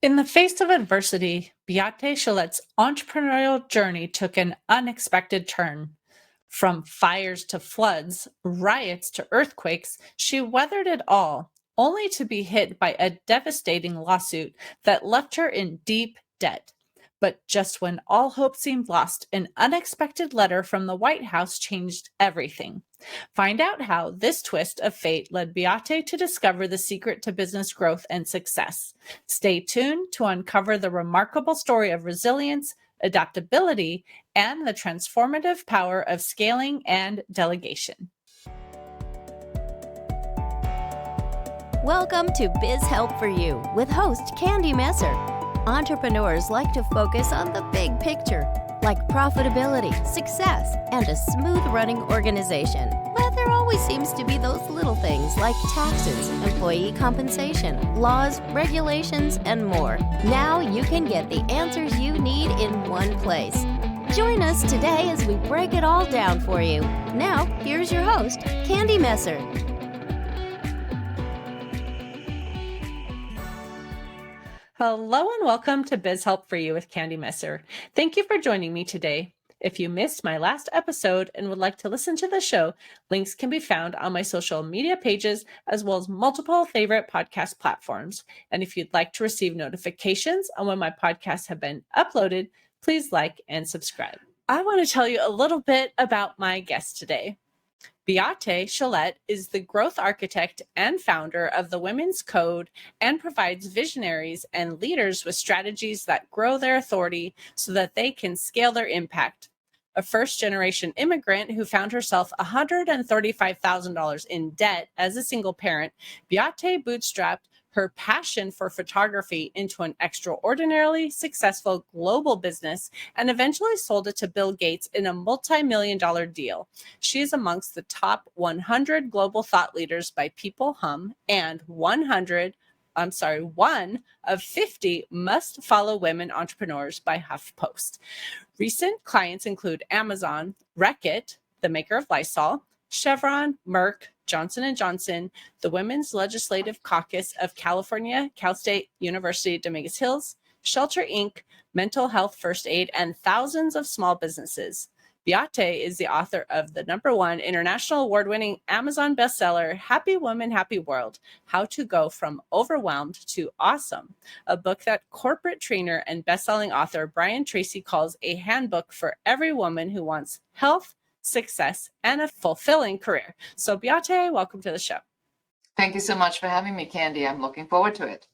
In the face of adversity, Beate Chelette's entrepreneurial journey took an unexpected turn. From fires to floods, riots to earthquakes, she weathered it all, only to be hit by a devastating lawsuit that left her in deep debt. But just when all hope seemed lost, an unexpected letter from the White House changed everything. Find out how this twist of fate led Beate to discover the secret to business growth and success. Stay tuned to uncover the remarkable story of resilience, adaptability, and the transformative power of scaling and delegation. Welcome to Biz Help for You with host Candy Messer. Entrepreneurs like to focus on the big picture, like profitability, success, and a smooth running organization. But there always seems to be those little things like taxes, employee compensation, laws, regulations, and more. Now you can get the answers you need in one place. Join us today as we break it all down for you. Now, here's your host, Candy Messer. Hello and welcome to Biz Help for You with Candy Messer. Thank you for joining me today. If you missed my last episode and would like to listen to the show, links can be found on my social media pages as well as multiple favorite podcast platforms. And if you'd like to receive notifications on when my podcasts have been uploaded, please like and subscribe. I want to tell you a little bit about my guest today. Beate Chelette is the growth architect and founder of the Women's Code and provides visionaries and leaders with strategies that grow their authority so that they can scale their impact. A first-generation immigrant who found herself $135,000 in debt as a single parent, Beate bootstrapped her passion for photography into an extraordinarily successful global business and eventually sold it to Bill Gates in a multi-million-dollar deal. She is amongst the top 100 global thought leaders by People Hum and one of 50 must-follow women entrepreneurs by HuffPost. Recent clients include Amazon, Reckitt, the maker of Lysol, Chevron, Merck, Johnson & Johnson, the Women's Legislative Caucus of California, Cal State University, Dominguez Hills, Shelter Inc., Mental Health First Aid, and thousands of small businesses. Beate is the author of the #1 international award-winning Amazon bestseller, Happy Woman, Happy World, How to Go from Overwhelmed to Awesome, a book that corporate trainer and best-selling author Brian Tracy calls a handbook for every woman who wants health, success, and a fulfilling career. So Beate, welcome to the show. Thank you so much for having me, Candy. I'm looking forward to it.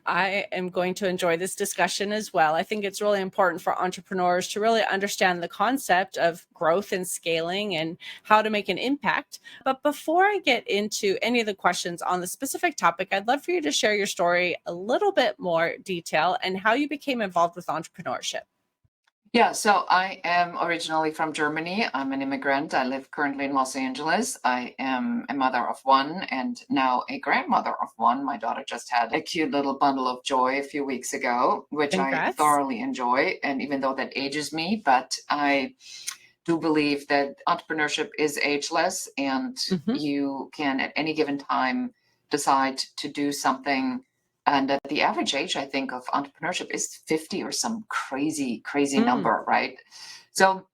I am going to enjoy this discussion as well. I think it's really important for entrepreneurs to really understand the concept of growth and scaling and how to make an impact. But before I get into any of the questions on the specific topic, I'd love for you to share your story a little bit more detail and how you became involved with entrepreneurship. Yeah, so I am originally from Germany. I'm an immigrant. I live currently in Los Angeles. I am a mother of one and now a grandmother of one. My daughter just had a cute little bundle of joy a few weeks ago, which Congrats. I thoroughly enjoy. And even though that ages me, but I do believe that entrepreneurship is ageless and you can at any given time decide to do something. And the average age, I think, of entrepreneurship is 50 or some crazy number, right? So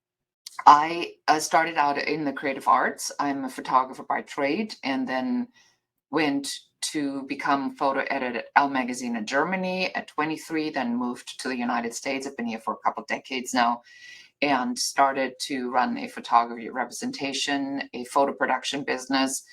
I started out in the creative arts. I'm a photographer by trade, and then went to become photo editor at Elle magazine in Germany at 23, then moved to the United States. I've been here for a couple of decades now, and started to run a photography representation, a photo production business.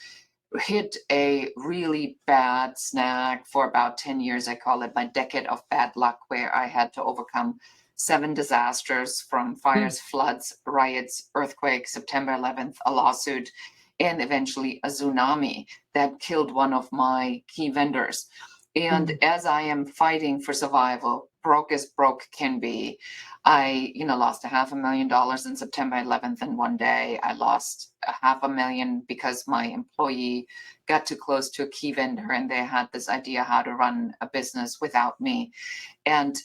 Hit a really bad snag for about 10 years. I call it my decade of bad luck, where I had to overcome 7 disasters from fires, floods, riots, earthquakes, September 11th, a lawsuit, and eventually a tsunami that killed one of my key vendors. And as I am fighting for survival, broke as broke can be, I, lost $500,000 in September 11th. And one day I lost $500,000 because my employee got too close to a key vendor and they had this idea how to run a business without me. And,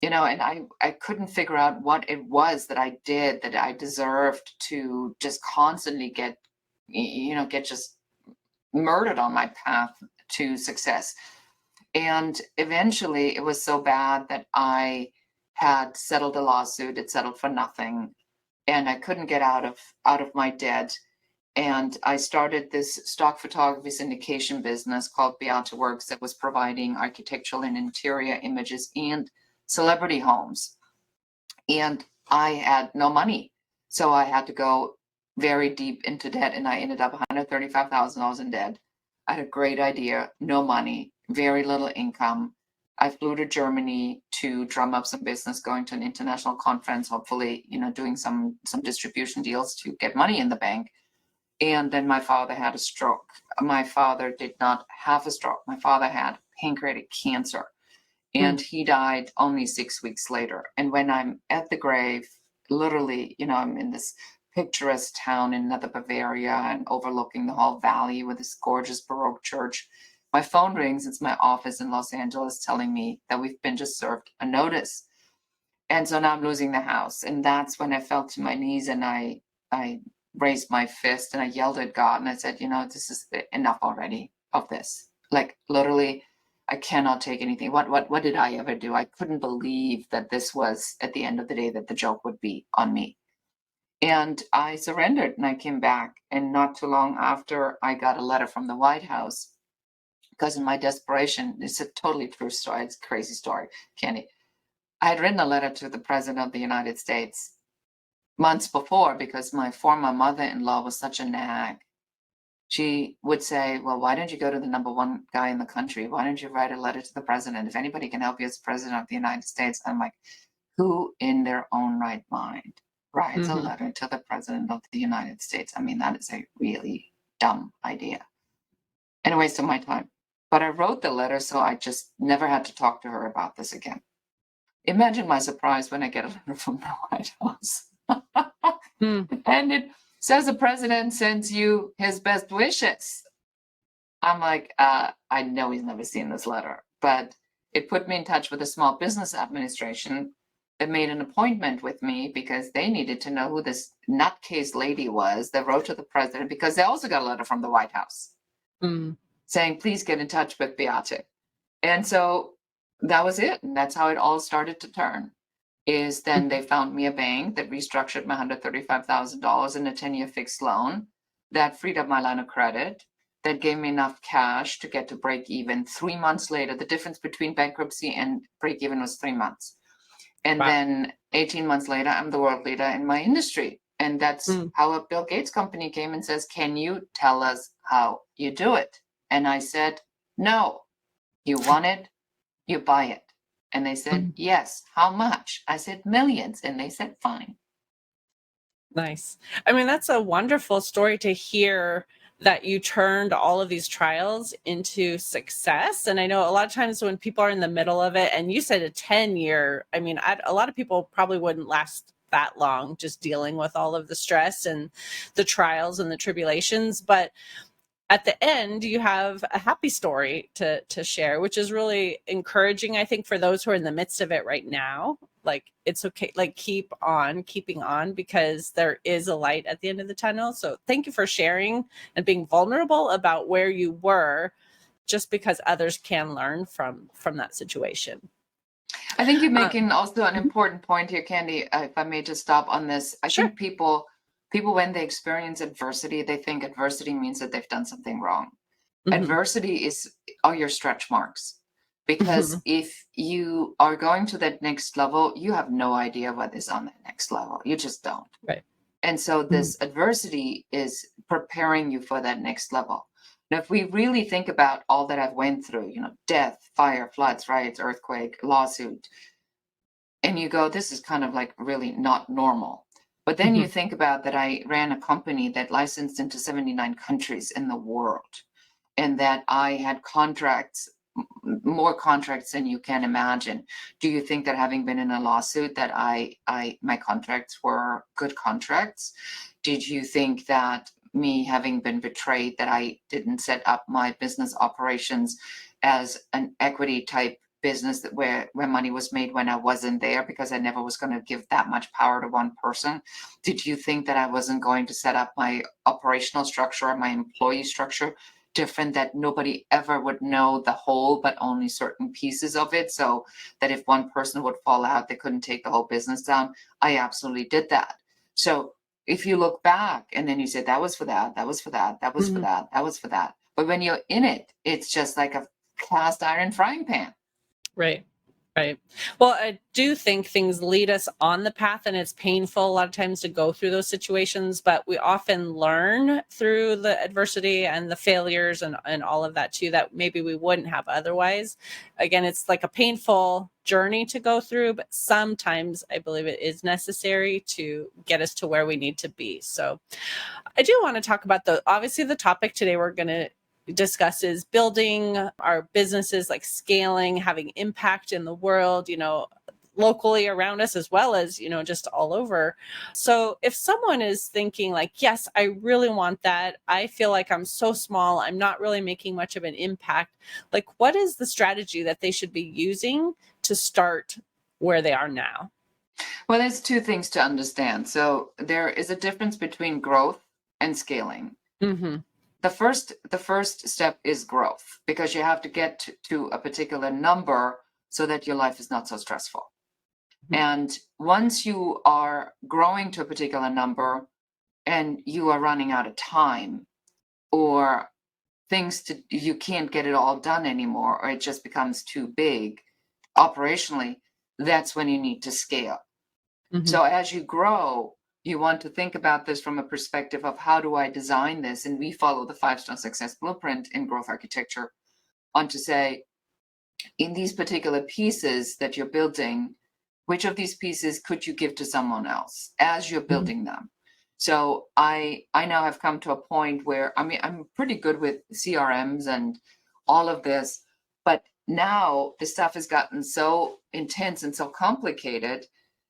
and I couldn't figure out what it was that I did that I deserved to just constantly get just murdered on my path to success. And eventually it was so bad that I had settled a lawsuit. It settled for nothing. And I couldn't get out of my debt. And I started this stock photography syndication business called Beate Works that was providing architectural and interior images and celebrity homes. And I had no money. So I had to go very deep into debt, and I ended up $135,000 in debt. I had a great idea, no money, very little income. I flew to Germany to drum up some business, going to an international conference, hopefully, doing some distribution deals to get money in the bank. And then my father had a stroke. My father did not have a stroke. My father had pancreatic cancer, and he died only 6 weeks later. And when I'm at the grave, literally, I'm in this picturesque town in Nether Bavaria and overlooking the whole valley with this gorgeous Baroque church. My phone rings. It's my office in Los Angeles telling me that we've been just served a notice. And so now I'm losing the house. And that's when I fell to my knees and I raised my fist and I yelled at God and I said, this is enough already of this. Like literally, I cannot take anything. What did I ever do? I couldn't believe that this was at the end of the day that the joke would be on me. And I surrendered and I came back. And not too long after, I got a letter from the White House because in my desperation, it's a totally true story. It's a crazy story, Candy. I had written a letter to the President of the United States months before because my former mother-in-law was such a nag. She would say, well, why don't you go to the number one guy in the country? Why don't you write a letter to the president? If anybody can help you as president of the United States. I'm like, who in their own right mind writes a letter to the president of the United States? I mean, that is a really dumb idea and a waste of my time. But I wrote the letter, so I just never had to talk to her about this again. Imagine my surprise when I get a letter from the White House. And it says the president sends you his best wishes. I'm like, I know he's never seen this letter, but it put me in touch with a small business administration that made an appointment with me because they needed to know who this nutcase lady was that wrote to the president, because they also got a letter from the White House saying, please get in touch with Beate. And so that was it. And that's how it all started to turn. Is then they found me a bank that restructured my $135,000 in a 10-year fixed loan that freed up my line of credit, that gave me enough cash to get to break even 3 months later. The difference between bankruptcy and break even was 3 months. And then 18 months later, I'm the world leader in my industry. And that's how a Bill Gates company came and says, can you tell us how you do it? And I said, no. You want it, you buy it. And they said, yes. How much? I said, millions. And they said, fine. Nice. I mean, that's a wonderful story to hear, that you turned all of these trials into success. And I know a lot of times when people are in the middle of it, and you said a 10-year, I mean, a lot of people probably wouldn't last that long just dealing with all of the stress and the trials and the tribulations. But at the end, you have a happy story to share, which is really encouraging, I think, for those who are in the midst of it right now. Like, it's okay, like keeping on, because there is a light at the end of the tunnel. So thank you for sharing and being vulnerable about where you were, just because others can learn from that situation. I think you're making also an important point here, Candy. If I may just stop on this. I think people, when they experience adversity, they think adversity means that they've done something wrong. Adversity are your stretch marks. Because if you are going to that next level, you have no idea what is on that next level. You just don't. Right. And so this adversity is preparing you for that next level. Now, if we really think about all that I've went through, death, fire, floods, riots, earthquake, lawsuit, and you go, this is kind of like really not normal. But then you think about that I ran a company that licensed into 79 countries in the world, and that I had contracts, more contracts than you can imagine. Do you think that having been in a lawsuit that my contracts were good contracts? Did you think that me having been betrayed, that I didn't set up my business operations as an equity type business that where money was made when I wasn't there, because I never was going to give that much power to one person? Did you think that I wasn't going to set up my operational structure or my employee structure different that nobody ever would know the whole, but only certain pieces of it. So that if one person would fall out, they couldn't take the whole business down. I absolutely did that. So if you look back and then you say, that was for that, that was for that, that was for that, that was for that. But when you're in it, it's just like a cast iron frying pan. Right. Right. Well, I do think things lead us on the path, and it's painful a lot of times to go through those situations, but we often learn through the adversity and the failures and all of that too, that maybe we wouldn't have otherwise. Again, it's like a painful journey to go through, but sometimes I believe it is necessary to get us to where we need to be. So I do want to talk about obviously the topic today we're going to discuss is building our businesses, like scaling, having impact in the world, locally around us, as well as, just all over. So if someone is thinking like, yes, I really want that, I feel like I'm so small, I'm not really making much of an impact, like what is the strategy that they should be using to start where they are now? Well, there's two things to understand. So there is a difference between growth and scaling. Mm-hmm. The first step is growth, because you have to get to a particular number so that your life is not so stressful. And once you are growing to a particular number and you are running out of time, or you can't get it all done anymore, or it just becomes too big operationally, that's when you need to scale. So as you grow, you want to think about this from a perspective of, how do I design this? And we follow the 5-star success blueprint in growth architecture on to say, in these particular pieces that you're building, which of these pieces could you give to someone else as you're building them? So I now have come to a point where, I mean, I'm pretty good with CRMs and all of this, but now the stuff has gotten so intense and so complicated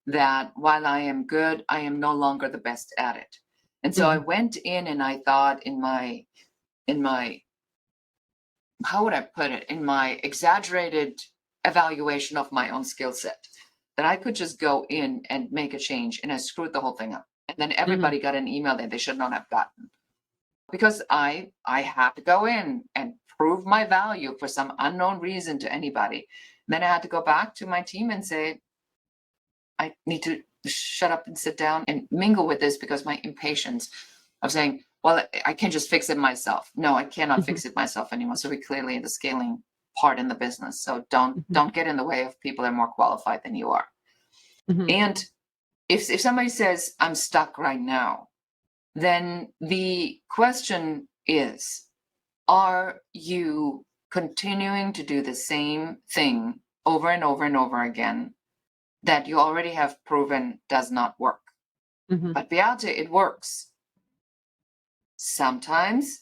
that while I am good, I am no longer the best at it. And so I went in and I thought in my, how would I put it, in my exaggerated evaluation of my own skill set, that I could just go in and make a change, and I screwed the whole thing up. And then everybody got an email that they should not have gotten, because I had to go in and prove my value for some unknown reason to anybody. And then I had to go back to my team and say, I need to shut up and sit down and mingle with this, because my impatience of saying, well, I can just fix it myself. No, I cannot fix it myself anymore. So we're clearly in the scaling part in the business. So don't get in the way of people that are more qualified than you are. And if somebody says, I'm stuck right now, then the question is, are you continuing to do the same thing over and over and over again that you already have proven does not work? But Beate, it works. Sometimes,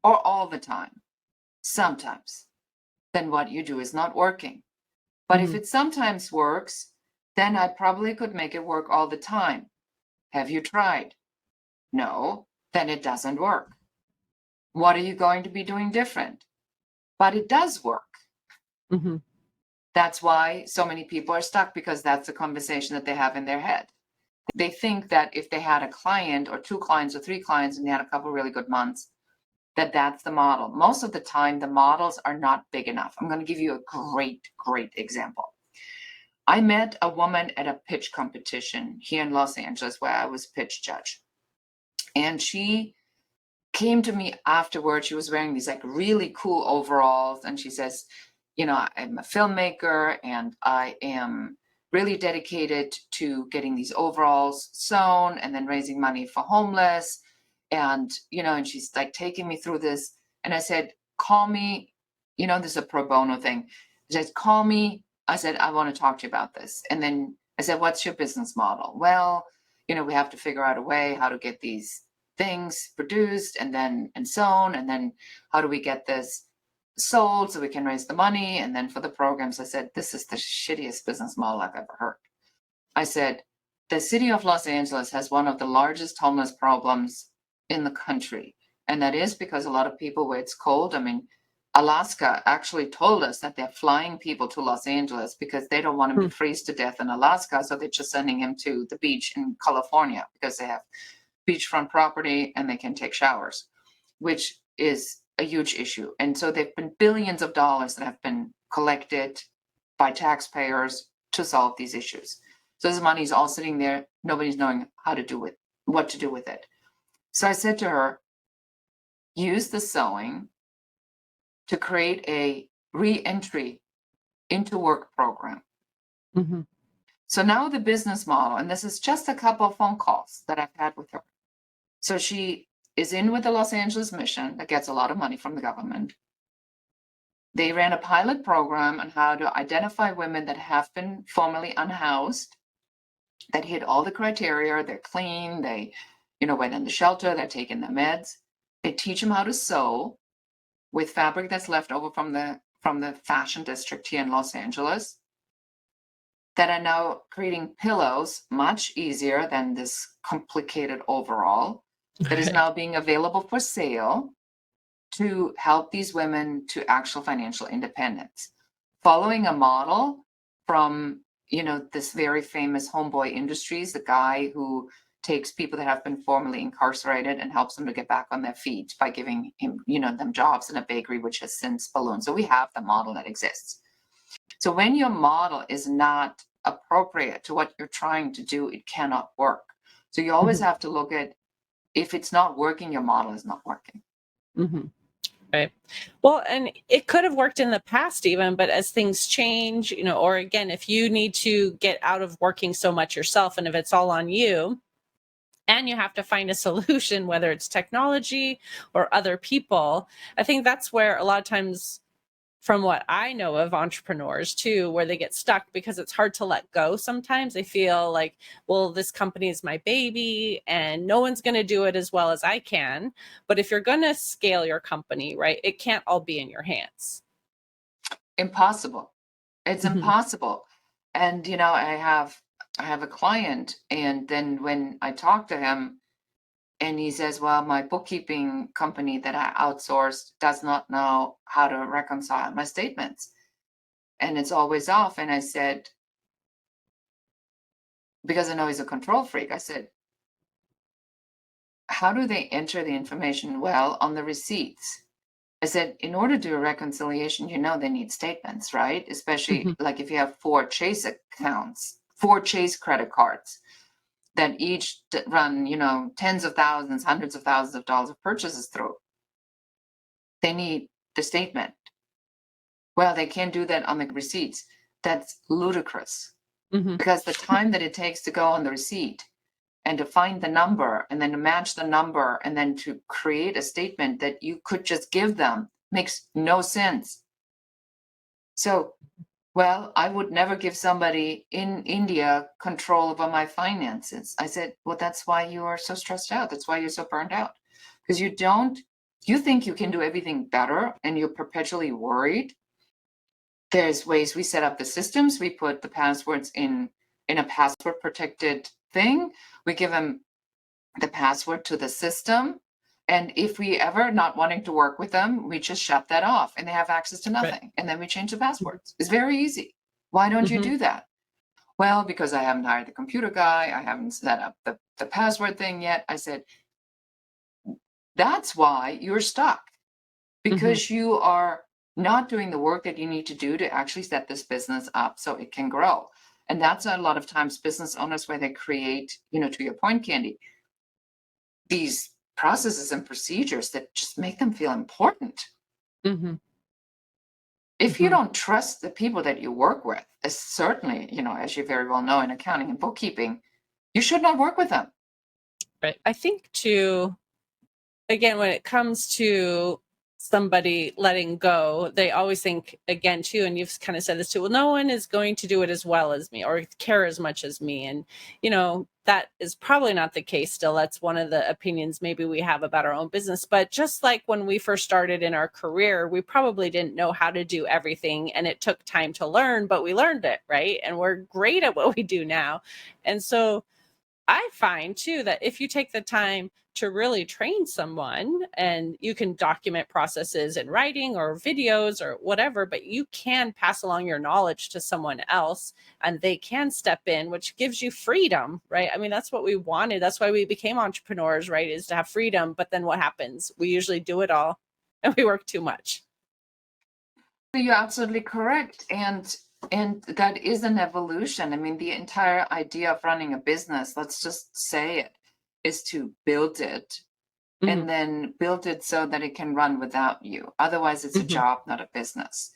or all the time. Sometimes. Then what you do is not working. But if it sometimes works, then I probably could make it work all the time. Have you tried? No, then it doesn't work. What are you going to be doing different? But it does work. That's why so many people are stuck, because that's the conversation that they have in their head. They think that if they had a client or 2 clients or 3 clients and they had a couple really good months, that's the model. Most of the time, the models are not big enough. I'm going to give you a great example. I met a woman at a pitch competition here in Los Angeles where I was pitch judge. And she came to me afterwards. She was wearing these like really cool overalls. And she says, I'm a filmmaker and I am really dedicated to getting these overalls sewn and then raising money for homeless. And, and she's like taking me through this. And I said, call me, this is a pro bono thing. She said, call me. I said, I want to talk to you about this. And then I said, what's your business model? Well, we have to figure out a way how to get these things produced and sewn. And then how do we get this sold so we can raise the money? And then for the programs, I said, this is the shittiest business model I've ever heard. I said, the city of Los Angeles has one of the largest homeless problems in the country. And that is because a lot of people, where it's cold, Alaska actually told us that they're flying people to Los Angeles because they don't want them to freeze to death in Alaska. So they're just sending them to the beach in California because they have beachfront property and they can take showers, which is a huge issue. And so there've been billions of dollars that have been collected by taxpayers to solve these issues. So this money is all sitting there. Nobody's knowing what to do with it. So I said to her, use the sewing to create a re-entry into work program. Mm-hmm. So now the business model, and this is just a couple of phone calls that I've had with her. So she is in with the Los Angeles mission that gets a lot of money from the government. They ran a pilot program on how to identify women that have been formerly unhoused, that hit all the criteria. They're clean, they, went in the shelter, they're taking their meds. They teach them how to sew with fabric that's left over from the fashion district here in Los Angeles, that are now creating pillows much easier than this complicated overall, that is now being available for sale to help these women to actual financial independence, following a model from, this very famous Homeboy Industries, the guy who takes people that have been formerly incarcerated and helps them to get back on their feet by giving him, them jobs in a bakery, which has since ballooned. So we have the model that exists. So when your model is not appropriate to what you're trying to do, it cannot work. So you always have to look at, if it's not working, your model is not working. Mm-hmm. Right. Well, and it could have worked in the past even, but as things change, or again, if you need to get out of working so much yourself, and if it's all on you, and you have to find a solution, whether it's technology or other people, I think that's where a lot of times, from what I know of entrepreneurs too, where they get stuck because it's hard to let go. Sometimes they feel like, well, this company is my baby and no one's going to do it as well as I can. But if you're going to scale your company, right, it can't all be in your hands. Impossible. It's impossible. And, I have a client, and then when I talk to him, and he says, well, my bookkeeping company that I outsourced does not know how to reconcile my statements. And it's always off. And I said, because I know he's a control freak, I said, how do they enter the information? Well, on the receipts. I said, in order to do a reconciliation, they need statements, right? Especially like if you have 4 Chase accounts, 4 Chase credit cards that each run, tens of thousands, hundreds of thousands of dollars of purchases through. They need the statement. Well, they can't do that on the receipts. That's ludicrous, because the time that it takes to go on the receipt and to find the number and then to match the number and then to create a statement that you could just give them makes no sense. So, well, I would never give somebody in India control over my finances. I said, well, that's why you are so stressed out. That's why you're so burned out. Because you think you can do everything better and you're perpetually worried. There's ways we set up the systems. We put the passwords in a password protected thing. We give them the password to the system. And if we ever not wanting to work with them, we just shut that off and they have access to nothing. Right. And then we change the passwords. It's very easy. Why don't you do that? Well, because I haven't hired the computer guy. I haven't set up the password thing yet. I said, that's why you're stuck, because you are not doing the work that you need to do to actually set this business up so it can grow. And that's a lot of times business owners where they create, to your point, Candy, these processes and procedures that just make them feel important. If you don't trust the people that you work with, as certainly, as you very well know in accounting and bookkeeping, you should not work with them. Right. I think too, again, when it comes to somebody letting go, they always think, again too, and you've kind of said this too, well, no one is going to do it as well as me or care as much as me. And, that is probably not the case still. That's one of the opinions maybe we have about our own business. But just like when we first started in our career, we probably didn't know how to do everything and it took time to learn, but we learned it, right? And we're great at what we do now. And so I find too that if you take the time to really train someone, and you can document processes in writing or videos or whatever, but you can pass along your knowledge to someone else and they can step in, which gives you freedom, right? I mean, that's what we wanted. That's why we became entrepreneurs, right? Is to have freedom. But then what happens? We usually do it all and we work too much. You're absolutely correct. And that is an evolution. I mean, the entire idea of running a business, let's just say it, is to build it and then build it so that it can run without you. Otherwise, it's a job, not a business.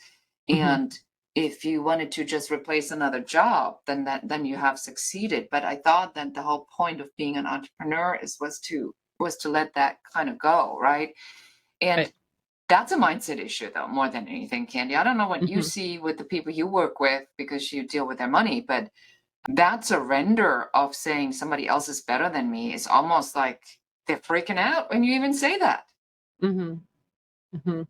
And if you wanted to just replace another job, then you have succeeded. But I thought that the whole point of being an entrepreneur was to let that kind of go, right? And Right. that's a mindset issue, though, more than anything, Candy. I don't know what you see with the people you work with because you deal with their money, but that surrender of saying somebody else is better than me is almost like they're freaking out when you even say that. Mm-hmm. Mm-hmm.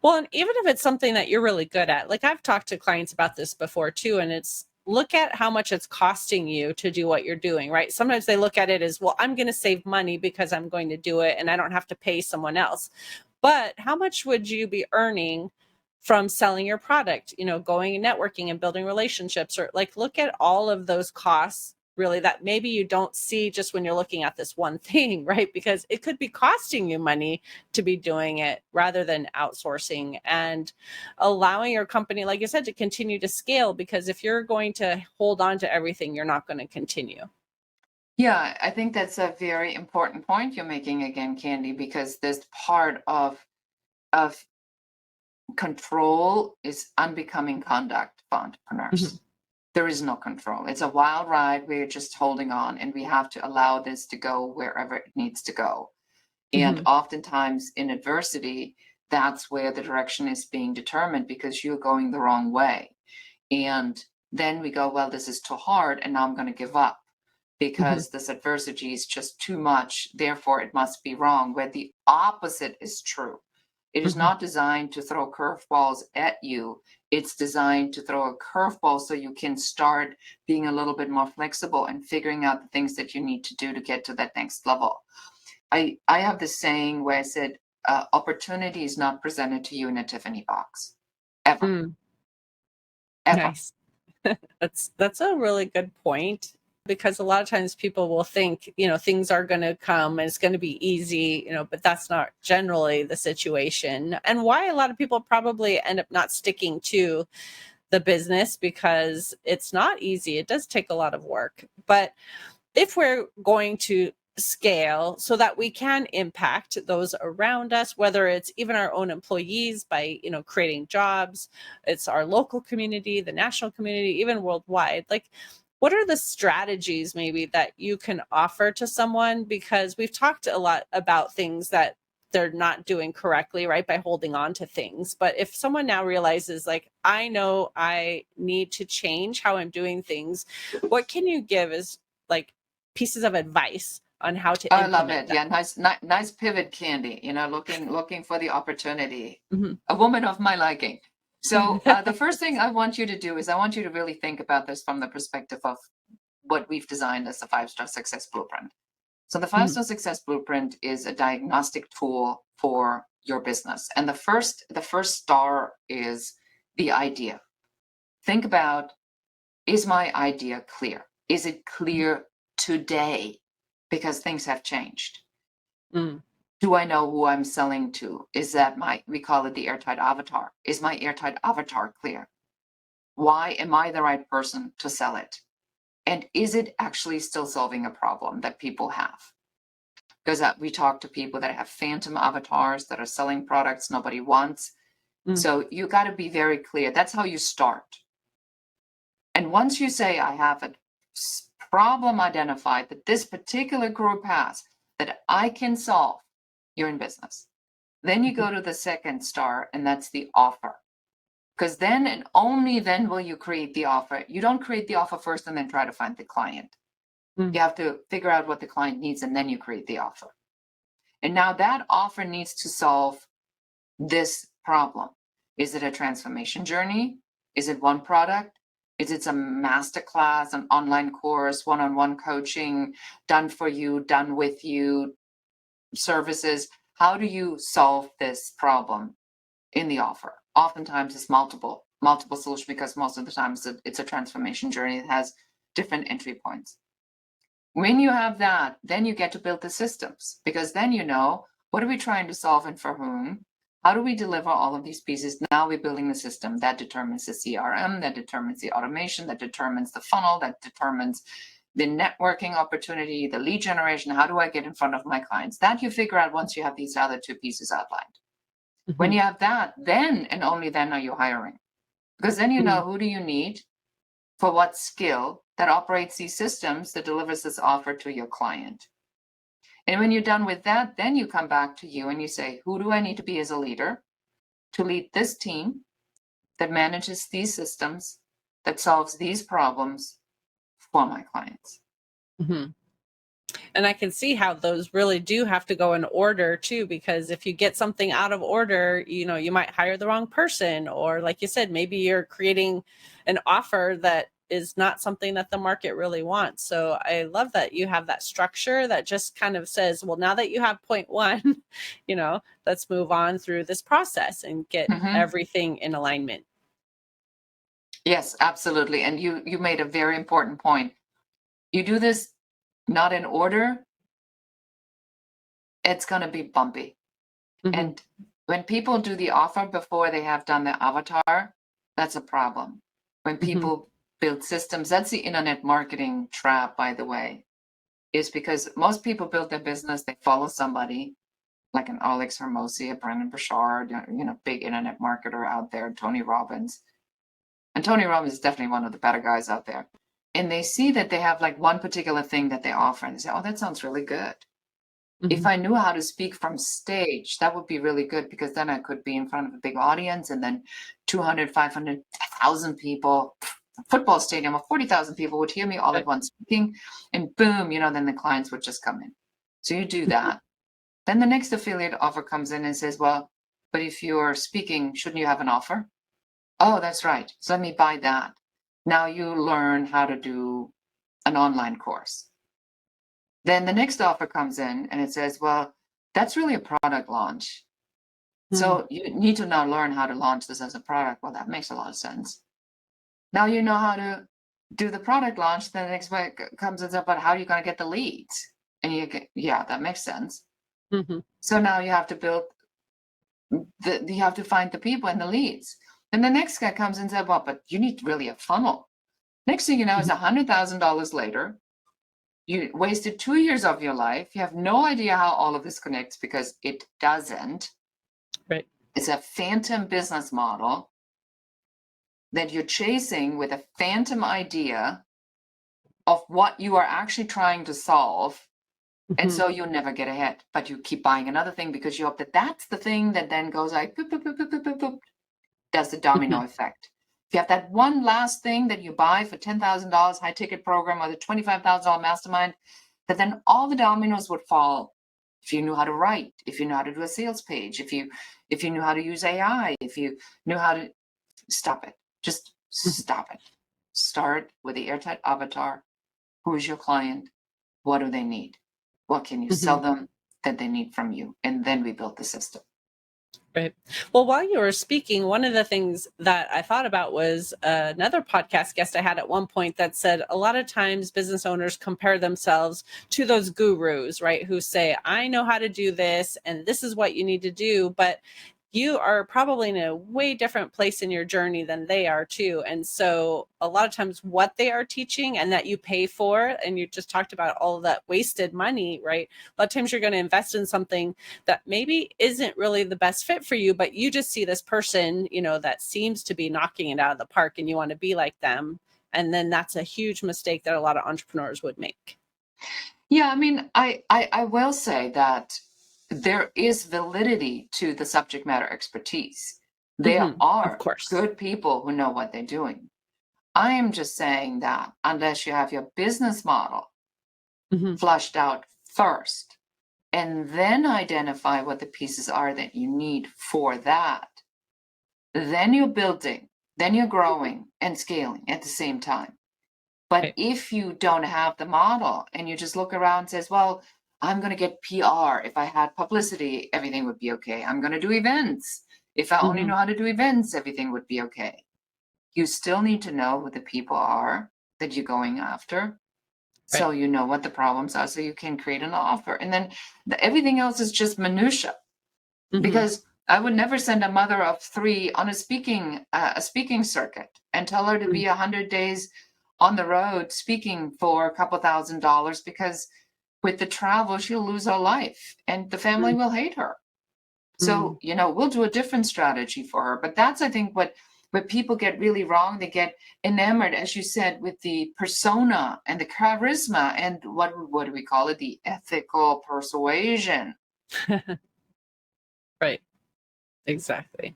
Well, and even if it's something that you're really good at, like I've talked to clients about this before too, and it's look at how much it's costing you to do what you're doing, right? Sometimes they look at it as, well, I'm going to save money because I'm going to do it and I don't have to pay someone else. But how much would you be earning from selling your product, going and networking and building relationships, or like look at all of those costs really that maybe you don't see just when you're looking at this one thing, right? Because it could be costing you money to be doing it rather than outsourcing and allowing your company, like you said, to continue to scale. Because if you're going to hold on to everything, you're not going to continue. Yeah, I think that's a very important point you're making again, Candy, because this part of control is unbecoming conduct for entrepreneurs. There is no control. It's a wild ride. We're just holding on, and we have to allow this to go wherever it needs to go. And oftentimes in adversity, that's where the direction is being determined because you're going the wrong way. And then we go, well, this is too hard, and now I'm going to give up because this adversity is just too much. Therefore, it must be wrong, where the opposite is true. It is not designed to throw curveballs at you. It's designed to throw a curveball so you can start being a little bit more flexible and figuring out the things that you need to do to get to that next level. I have this saying where I said, opportunity is not presented to you in a Tiffany box, ever. Ever. Nice. That's a really good point, because a lot of times people will think, things are going to come and it's going to be easy, but that's not generally the situation. And why a lot of people probably end up not sticking to the business, because it's not easy. It does take a lot of work. But if we're going to scale so that we can impact those around us, whether it's even our own employees by creating jobs, it's our local community, the national community, even worldwide, like what are the strategies maybe that you can offer to someone? Because we've talked a lot about things that they're not doing correctly, right, by holding on to things. But if someone now realizes, like, I know I need to change how I'm doing things, what can you give as like pieces of advice on how to I love implement it. that? Yeah, nice pivot, Candy. Looking for the opportunity. Mm-hmm. A woman of my liking. So the first thing I want you to do is I want you to really think about this from the perspective of what we've designed as the 5-star success blueprint. So the 5-star success blueprint is a diagnostic tool for your business, and the first star is the idea. Think about, is my idea clear? Is it clear today? Because things have changed. Mm. Do I know who I'm selling to? Is that we call it the airtight avatar. Is my airtight avatar clear? Why am I the right person to sell it? And is it actually still solving a problem that people have? Because we talk to people that have phantom avatars that are selling products nobody wants. So you got to be very clear. That's how you start. And once you say, I have a problem identified that this particular group has that I can solve, you're in business. Then you go to the second star, and that's the offer. Because then and only then will you create the offer. You don't create the offer first and then try to find the client. You have to figure out what the client needs, and then you create the offer. And now that offer needs to solve this problem. Is it a transformation journey? Is it one product? Is it a masterclass, an online course, one-on-one coaching, done for you, done with you, services? How do you solve this problem in the offer? Oftentimes it's multiple solutions, because most of the time it's a transformation journey that has different entry points. When you have that, then you get to build the systems, because then what are we trying to solve and for whom? how do we deliver all of these pieces? Now we're building the system that determines the CRM, that determines the automation, that determines the funnel, that determines the networking opportunity, the lead generation. How do I get in front of my clients? That you figure out once you have these other two pieces outlined. When you have that, then and only then are you hiring. Because then you know who do you need for what skill that operates these systems that delivers this offer to your client. And when you're done with that, then you come back to you and you say, who do I need to be as a leader to lead this team that manages these systems, that solves these problems for my clients? And I can see how those really do have to go in order too, because if you get something out of order, you might hire the wrong person, or like you said, maybe you're creating an offer that is not something that the market really wants. So I love that you have that structure that just kind of says, well, now that you have point one, let's move on through this process and get everything in alignment. Yes, absolutely. And you made a very important point. You do this not in order, it's going to be bumpy. And when people do the offer before they have done the avatar, that's a problem. When people build systems, that's the internet marketing trap, by the way, is because most people build their business, they follow somebody like an Alex Hermosi, a Brendon Burchard, big internet marketer out there, Tony Robbins. And Tony Robbins is definitely one of the better guys out there. And they see that they have like one particular thing that they offer, and they say, oh, that sounds really good. If I knew how to speak from stage, that would be really good, because then I could be in front of a big audience, and then 200, 500, 1,000 people, a football stadium of 40,000 people would hear me all at once speaking, and boom, then the clients would just come in. So you do that. Then the next affiliate offer comes in and says, well, but if you're speaking, shouldn't you have an offer? Oh, that's right. So let me buy that. Now you learn how to do an online course. Then the next offer comes in and it says, well, that's really a product launch. So you need to now learn how to launch this as a product. Well, that makes a lot of sense. Now you know how to do the product launch. Then the next one comes and says, but how are you going to get the leads? And yeah, that makes sense. So now you have to you have to find the people and the leads. Then the next guy comes and says, well, but you need really a funnel. Next thing you know, it's $100,000 later. You wasted 2 years of your life. You have no idea how all of this connects, because it doesn't. Right. It's a phantom business model that you're chasing with a phantom idea of what you are actually trying to solve. And so you'll never get ahead, but you keep buying another thing because you hope that that's the thing that then goes like, boop, boop, boop, boop, boop, boop, does the domino effect. If you have that one last thing that you buy for $10,000 high ticket program, or the $25,000 mastermind, that then all the dominoes would fall. If you knew how to write, if you knew how to do a sales page, if you knew how to use AI, if you knew how to stop it, just stop it. Start with the airtight avatar. Who is your client? What do they need? What can you sell them that they need from you? And then we build the system. Right. Well, while you were speaking, one of the things that I thought about was another podcast guest I had at one point that said a lot of times business owners compare themselves to those gurus, right? Who say, I know how to do this and this is what you need to do. But you are probably in a way different place in your journey than they are too. And so a lot of times what they are teaching and that you pay for, and you just talked about all of that wasted money, right? A lot of times you're going to invest in something that maybe isn't really the best fit for you, but you just see this person, that seems to be knocking it out of the park and you want to be like them. And then that's a huge mistake that a lot of entrepreneurs would make. Yeah, I mean, I will say that there is validity to the subject matter expertise. There are good people who know what they're doing. I am just saying that unless you have your business model flushed out first, and then identify what the pieces are that you need for that, then you're building, then you're growing and scaling at the same time. But if you don't have the model and you just look around and says, well, I'm going to get PR. If I had publicity, everything would be okay. I'm going to do events. If I only know how to do events, everything would be okay. You still need to know who the people are that you're going after. So you know what the problems are, so you can create an offer. And then everything else is just minutia. Because I would never send a mother of three on a speaking circuit and tell her to be 100 days on the road speaking for a couple $1,000, because with the travel, she'll lose her life and the family will hate her. So, we'll do a different strategy for her. But that's, I think, what people get really wrong. They get enamored, as you said, with the persona and the charisma and what do we call it? The ethical persuasion. Right. Exactly.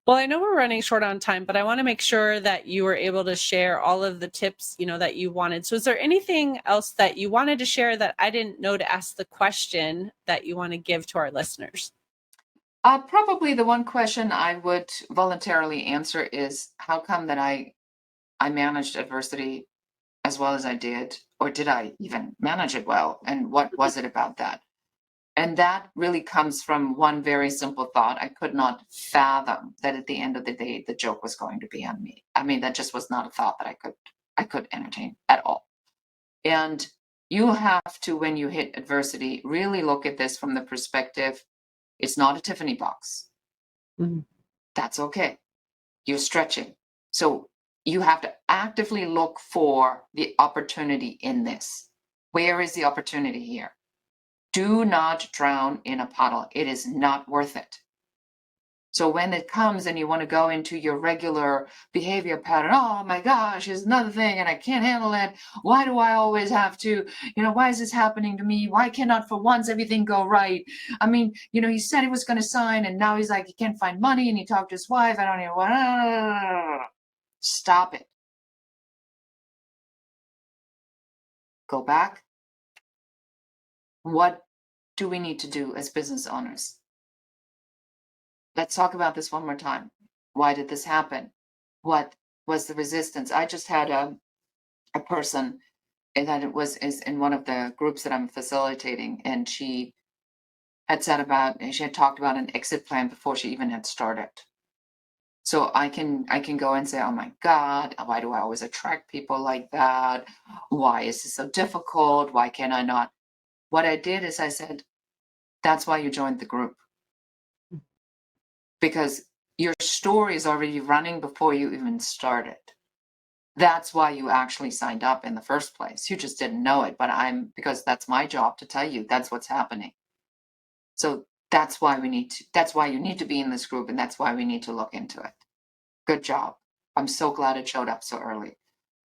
Well, I know we're running short on time, but I want to make sure that you were able to share all of the tips, that you wanted. So is there anything else that you wanted to share that I didn't know to ask the question that you want to give to our listeners? Probably the one question I would voluntarily answer is, how come that I managed adversity as well as I did, or did I even manage it well? And what was it about that? And that really comes from one very simple thought. I could not fathom that at the end of the day, the joke was going to be on me. I mean, that just was not a thought that I could entertain at all. And you have to, when you hit adversity, really look at this from the perspective, it's not a Tiffany box. That's okay. You're stretching. So you have to actively look for the opportunity in this. Where is the opportunity here? Do not drown in a puddle. It is not worth it. So when it comes and you want to go into your regular behavior pattern, oh my gosh, it's another thing and I can't handle it. Why do I always have to, why is this happening to me? Why cannot for once everything go right? I mean, he said he was going to sign and now he's like, he can't find money, and he talked to his wife. I don't know what. Stop it. Go back. What do we need to do as business owners? Let's talk about this one more time. Why did this happen? What was the resistance? I just had a person, and that is in one of the groups that I'm facilitating, and she had talked about an exit plan before she even had started. So I can go and say, oh my God, why do I always attract people like that? Why is this so difficult? Why can I not? What I did is I said, that's why you joined the group. Because your story is already running before you even started. That's why you actually signed up in the first place. You just didn't know it, because that's my job to tell you that's what's happening. So that's why you need to be in this group, and that's why we need to look into it. Good job. I'm so glad it showed up so early.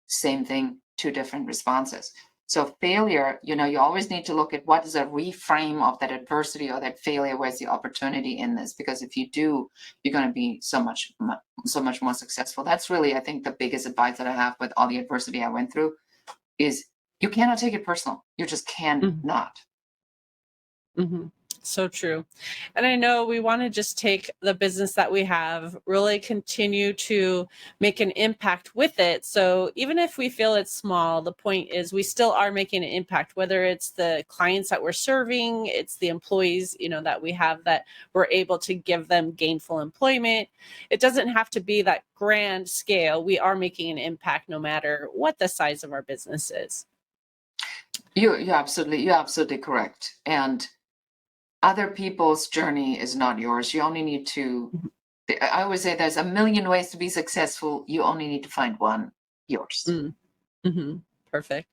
Same thing, 2 different responses. So failure, you always need to look at what is a reframe of that adversity or that failure. Where's the opportunity in this? Because if you do, you're going to be so much more successful. That's really, I think, the biggest advice that I have with all the adversity I went through is you cannot take it personal. You just cannot. So true. And I know we want to just take the business that we have, really continue to make an impact with it. So even if we feel it's small, the point is we still are making an impact, whether it's the clients that we're serving, it's the employees, that we have, that we're able to give them gainful employment. It doesn't have to be that grand scale. We are making an impact no matter what the size of our business is. You're absolutely correct. And other people's journey is not yours. You only need to, I always say there's a million ways to be successful. You only need to find one, yours. Perfect.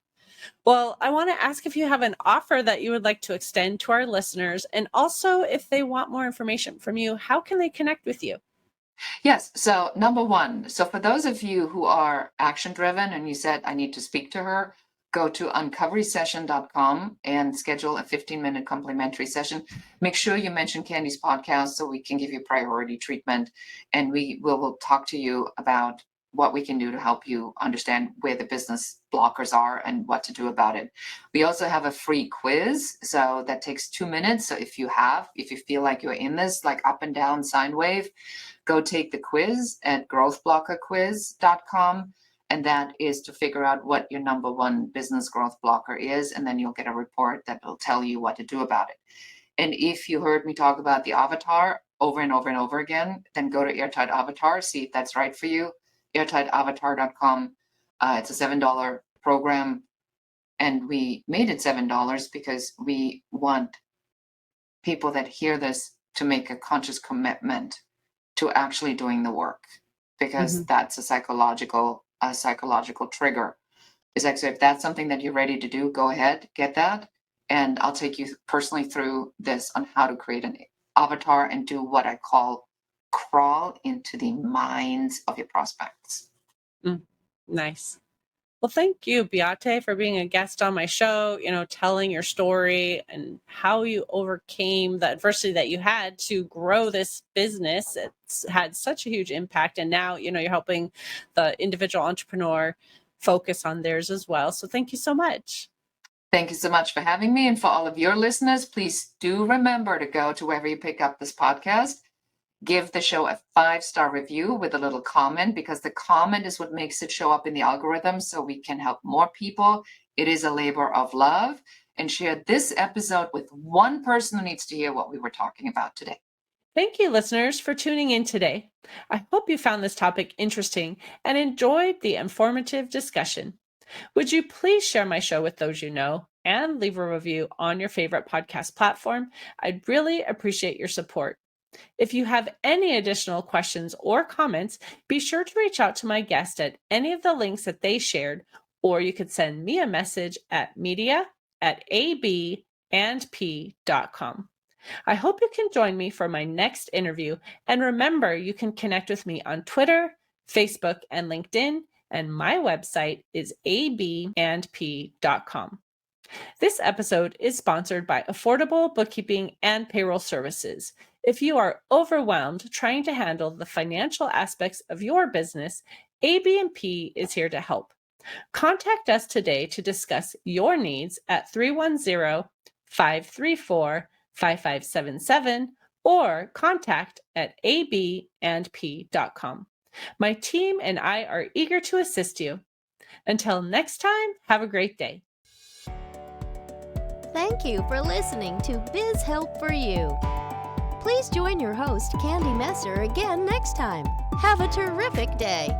Well, I want to ask if you have an offer that you would like to extend to our listeners, and also if they want more information from you, how can they connect with you? Yes. So number one, so for those of you who are action driven and you said, I need to speak to her, go to uncoverysession.com and schedule a 15-minute complimentary session. Make sure you mention Candy's podcast so we can give you priority treatment, and we will talk to you about what we can do to help you understand where the business blockers are and what to do about it. We also have a free quiz, so that takes 2 minutes. So if you feel like you're in this, like up and down sine wave, go take the quiz at growthblockerquiz.com. And that is to figure out what your number one business growth blocker is. And then you'll get a report that will tell you what to do about it. And if you heard me talk about the avatar over and over and over again, then go to Airtight Avatar, see if that's right for you. airtightavatar.com. It's a $7 program. And we made it $7 because we want people that hear this to make a conscious commitment to actually doing the work, because that's a psychological trigger. It's like, so if that's something that you're ready to do, go ahead, get that. And I'll take you personally through this on how to create an avatar and do what I call crawl into the minds of your prospects. Nice. Well, thank you, Beate, for being a guest on my show, telling your story and how you overcame the adversity that you had to grow this business. It's had such a huge impact. And now, you're helping the individual entrepreneur focus on theirs as well. So thank you so much. Thank you so much for having me. And for all of your listeners, please do remember to go to wherever you pick up this podcast. Give the show a 5-star review with a little comment, because the comment is what makes it show up in the algorithm so we can help more people. It is a labor of love. And share this episode with one person who needs to hear what we were talking about today. Thank you, listeners, for tuning in today. I hope you found this topic interesting and enjoyed the informative discussion. Would you please share my show with those you know and leave a review on your favorite podcast platform? I'd really appreciate your support. If you have any additional questions or comments, be sure to reach out to my guest at any of the links that they shared, or you could send me a message at media@abandp.com. I hope you can join me for my next interview, and remember, you can connect with me on Twitter, Facebook, and LinkedIn, and my website is abandp.com. This episode is sponsored by Affordable Bookkeeping and Payroll Services. If you are overwhelmed trying to handle the financial aspects of your business, AB&P is here to help. Contact us today to discuss your needs at 310-534-5577 or contact@abandp.com. My team and I are eager to assist you. Until next time, have a great day. Thank you for listening to Biz Help for You. Please join your host, Candy Messer, again next time. Have a terrific day.